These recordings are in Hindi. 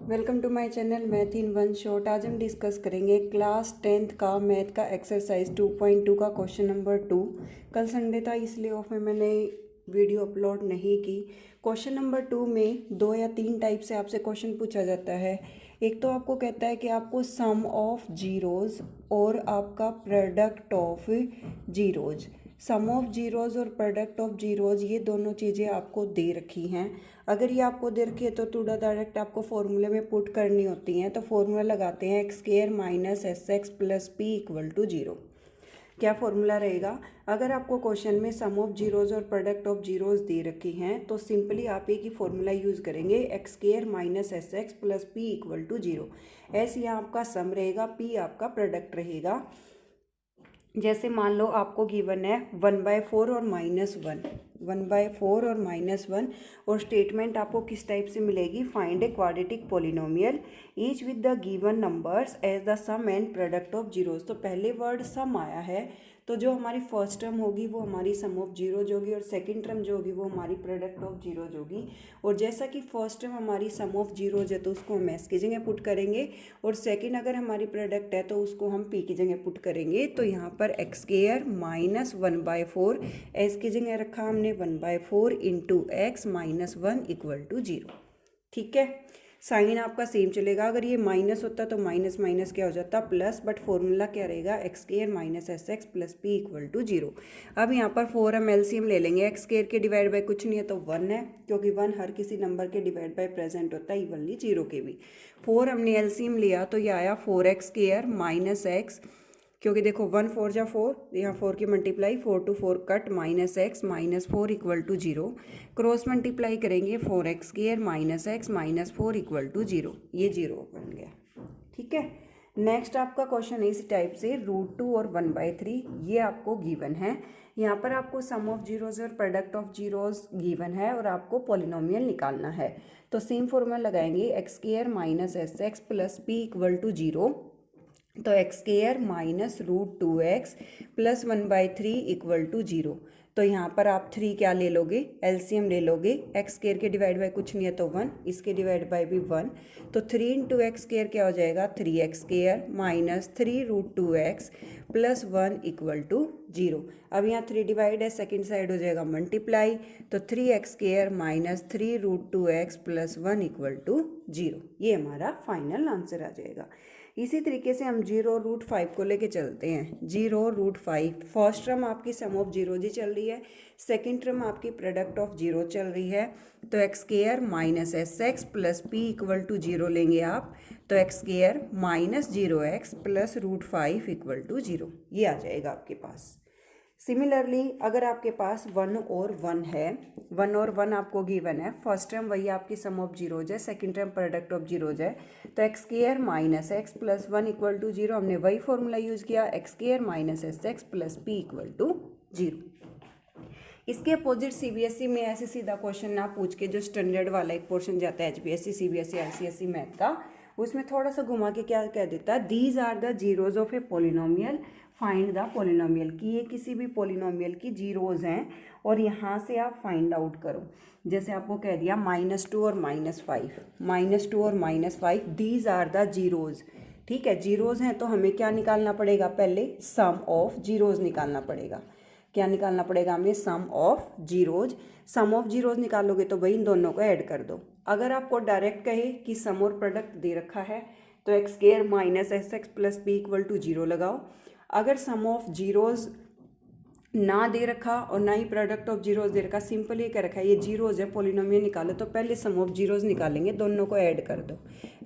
Welcome to my channel math in one shot. आज हम डिस्कस करेंगे क्लास 10th का मैथ का एक्सरसाइज 2.2 का क्वेश्चन नंबर 2। कल संडे था इसलिए ऑफ में मैंने वीडियो अपलोड नहीं की। क्वेश्चन नंबर 2 में 2 या 3 टाइप से आपसे क्वेश्चन पूछा जाता है। एक तो आपको कहता है कि आपको सम ऑफ जीरोज़ और आपका product of zeros, sum of zeros और प्रोडक्ट ऑफ जीरोज़, ये दोनों चीज़ें आपको दे रखी हैं। अगर ये आपको दे रखी है तो टू द डायरेक्ट आपको फॉर्मूले में पुट करनी होती हैं। तो फॉर्मूला लगाते हैं x square minus S x plus P equal to zero. क्या फॉर्मूला रहेगा? अगर आपको क्वेश्चन में सम ऑफ जीरोज़ और प्रोडक्ट ऑफ जीरोज़ दे रखी हैं तो सिंपली आप एक ही फॉर्मूला यूज़ करेंगे, x square minus S x plus P equal to zero. S यहाँ आपका सम रहेगा, पी आपका प्रोडक्ट रहेगा। जैसे मान लो आपको गिवन है 1/4 और -1, 1/4 और -1, और स्टेटमेंट आपको किस टाइप से मिलेगी? Find a quadratic polynomial each with the given numbers as the sum and product of zeros. तो पहले वर्ड सम आया है तो जो हमारी फर्स्ट टर्म होगी वो हमारी सम ऑफ जीरोज होगी और सेकंड टर्म जो होगी वो हमारी प्रोडक्ट ऑफ जीरोज होगी। और जैसा कि फर्स्ट टर्म हमारी सम ऑफ जीरोज है तो उसको हम एस की जगह पुट करेंगे, और सेकंड अगर हमारी प्रोडक्ट है तो उसको हम पी की जगह पुट करेंगे। तो यहाँ पर एक्स स्क्वायर माइनस 1/4, एस की जगह रखा हमने 1/4 into x minus 1 equal to zero. ठीक है, साइन आपका सेम चलेगा। अगर ये माइनस होता तो माइनस माइनस क्या हो जाता? प्लस, बट फॉर्मूला क्या रहेगा? X square minus S x plus P equal to zero. अब यहाँ पर 4 हम एलसीएम ले लेंगे। एक्स स्क्वायर के डिवाइड बाय कुछ नहीं है तो 1 है, क्योंकि 1 हर किसी नंबर के डिवाइड बाय प्रेजेंट होता है, इवनली जीरो के भी। 4 हमने एलसीएम लिया तो ये आया 4x स्क्वायर माइनस एक्स, क्योंकि देखो 1 4 जा 4, यहाँ 4 की multiply, 4 to 4 cut, minus x minus 4 equal to zero. Cross multiply करेंगे 4x square minus x minus 4 equal to zero, ये जीरो बन गया। ठीक है, नेक्स्ट आपका क्वेश्चन है इसी टाइप से, √2 और 1/3 ये आपको गिवन है। यहाँ पर आपको सम ऑफ जीरोज़ और प्रोडक्ट ऑफ जीरोज़ गिवन है और आपको पॉलिनोमियल निकालना है। तो सेम फॉर्मूला लगाएंगे, x square minus S x plus P equal to zero. तो x square minus √2x plus 1/3 equal to zero. तो यहाँ पर आप 3 क्या ले लोगे? एलसीएम ले लोगे। एक्स स्क्वायर के डिवाइड बाय कुछ नहीं है तो 1, इसके डिवाइड बाय भी 1, तो 3 इंटू एक्स स्क्वायर क्या हो जाएगा? 3x square minus 3√2x plus 1 equal to zero. अब यहाँ 3 डिवाइड है, सेकेंड साइड हो जाएगा मल्टीप्लाई, तो 3x square minus 3√2x plus 1 equal to zero. ये हमारा फाइनल आंसर आ जाएगा। इसी तरीके से हम 0√5 को लेके चलते हैं। 0√5, फर्स्ट टर्म आपकी सम ऑफ जीरो जी चल रही है, सेकेंड टर्म आपकी प्रोडक्ट ऑफ जीरो चल रही है। तो x square minus S x plus P equal to zero लेंगे आप, तो x square minus 0x plus √5 equal to zero, ये आ जाएगा आपके पास। सिमिलरली अगर आपके पास 1 और 1 है, 1 और 1 आपको गिवन है, फर्स्ट टर्म वही आपकी सम ऑफ जीरोज है, second term product of zeros है, तो x square minus x plus 1 equal to zero. हमने वही फॉर्मूला यूज़ किया, x square minus S x plus P equal to zero. इसके अपोजिट सीबीएसई में ऐसे सीधा क्वेश्चन ना पूछ के, जो स्टैंडर्ड वाला एक पोर्शन जाता है एचबीएसई सीबीएसई आईसीएसई मैथ का, उसमें थोड़ा सा घुमा के क्या कह देता है, these are the zeros of a polynomial, find the polynomial, कि ये किसी भी पोलिनोमियल की जीरोज हैं और यहाँ से आप फाइंड आउट करो। जैसे आपको कह दिया -2 और -5, -2 और -5 दीज आर द जीरोज। ठीक है, जीरोज हैं तो हमें क्या निकालना पड़ेगा? पहले सम ऑफ जीरोज निकालना पड़ेगा। क्या निकालना पड़ेगा हमें? Sum of zeros. Sum of zeros निकालोगे तो वही इन दोनों को ऐड कर दो। अगर आपको डायरेक्ट कहे कि सम और प्रोडक्ट दे रखा है तो x square minus S x plus P equal to zero लगाओ। अगर सम ऑफ जीरोज ना दे रखा और ना ही प्रोडक्ट ऑफ जीरोज दे रखा, सिंपल ये कह रखा है ये जीरोज है, पोलिनोमियल निकालो, तो पहले सम ऑफ जीरोज निकालेंगे, दोनों को ऐड कर दो।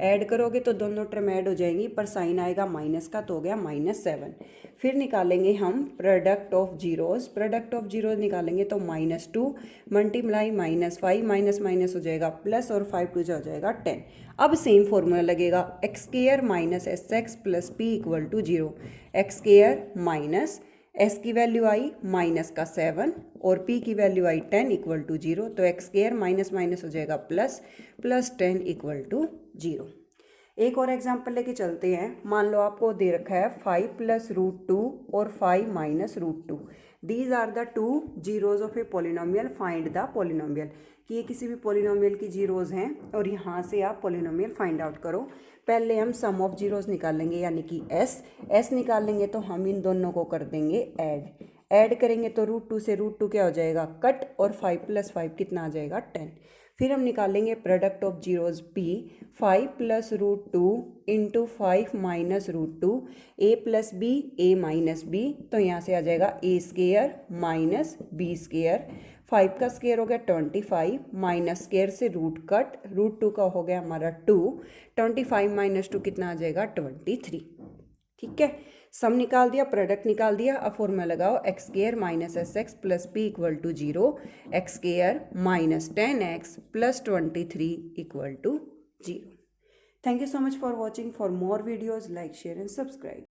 ऐड करोगे तो दोनों टर्म ऐड हो जाएंगी, पर साइन आएगा माइनस का, तो हो गया -7। फिर निकालेंगे हम product of zeros. Product of zeros निकालेंगे तो -2 मल्टीप्लाई -5, माइनस माइनस हो जाएगा प्लस, और 5 2 हो जाएगा 10। अब सेम फॉर्मूला लगेगा, x square minus S x plus P equal to zero. X square minus s की वैल्यू आई माइनस का 7 और पी की वैल्यू आई 10 इक्वल टू जीरो। तो एक्स स्क्वायर माइनस माइनस हो जाएगा plus, plus 10 equal to zero. एक और एग्जांपल लेके चलते हैं। मान लो आपको दे रखा है 5 प्लस √2 और 5 minus √2। These are the two zeros of a polynomial, find the polynomial. कि ये किसी भी पोलिनोमियल की जीरोज हैं और यहाँ से आप पोलिनोमियल फाइंड आउट करो। पहले हम सम ऑफ जीरोज निकालेंगे यानी कि एस निकालेंगे, तो हम इन दोनों को कर देंगे ऐड करेंगे तो √2 से √2 क्या हो जाएगा कट, और 5 + 5 कितना आ जाएगा 10। फिर हम निकालेंगे product of zeros P, 5 + √2 × 5 - √2, a + b a - b, तो यहाँ से आ जाएगा a² - b²। 5 का स्क्वायर हो गया 25, माइनस स्क्वायर से रूट कट, √2 का हो गया हमारा 2, 25 - 2 कितना आ जाएगा 23। ठीक है, सम निकाल दिया, प्रोडक्ट निकाल दिया। अब फॉर्मूला लगाओ x² - sx + p = 0, x² - 10x + 23 = 0। Thank you so much for watching. For more videos, like, share and subscribe.